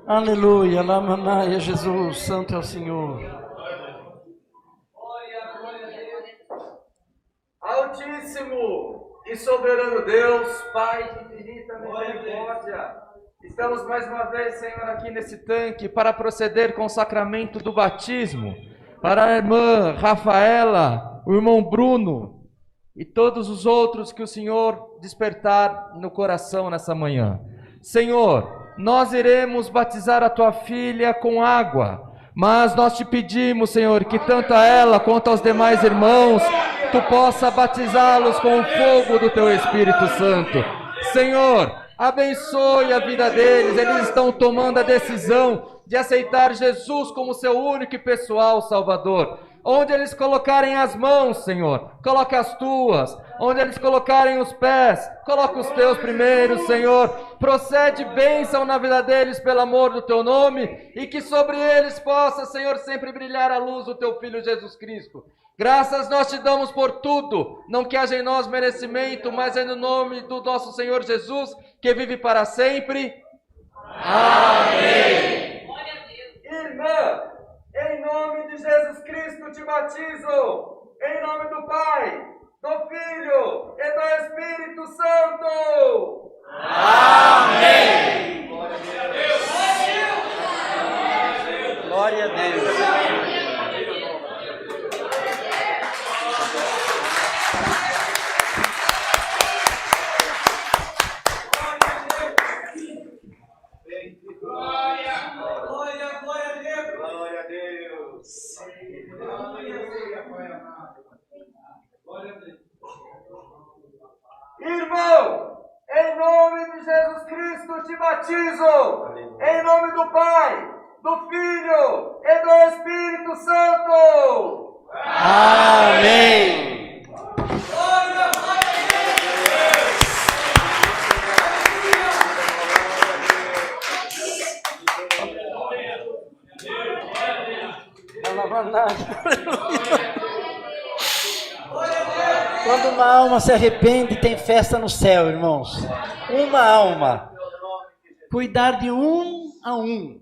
Aleluia, Lamanaia, Jesus, santo é o Senhor. Altíssimo e soberano Deus, Pai de infinita misericórdia, estamos mais uma vez, Senhor, aqui nesse tanque para proceder com o sacramento do batismo, para a irmã Rafaela, o irmão Bruno e todos os outros que o Senhor despertar no coração nessa manhã. Senhor, nós iremos batizar a tua filha com água, mas nós te pedimos, Senhor, que tanto a ela quanto aos demais irmãos, tu possa batizá-los com o fogo do teu Espírito Santo. Senhor, abençoe a vida deles, eles estão tomando a decisão de aceitar Jesus como seu único e pessoal Salvador. Onde eles colocarem as mãos, Senhor, coloque as tuas. Onde eles colocarem os pés, coloca os teus primeiro, Senhor. Procede bênção na vida deles pelo amor do teu nome, e que sobre eles possa, Senhor, sempre brilhar a luz do teu Filho Jesus Cristo. Graças nós te damos por tudo, não que haja em nós merecimento, mas é no nome do nosso Senhor Jesus, que vive para sempre. Amém. Irmã, em nome de Jesus Cristo te batizo, em nome do Pai, do Filho e do Espírito Santo. Amém. Glória a Deus. Glória a Deus. Irmão, em nome de Jesus Cristo te batizo, em nome do Pai, do Filho e do Espírito Santo. Amém. Quando uma alma se arrepende, tem festa no céu, irmãos. Uma alma. Cuidar de um a um.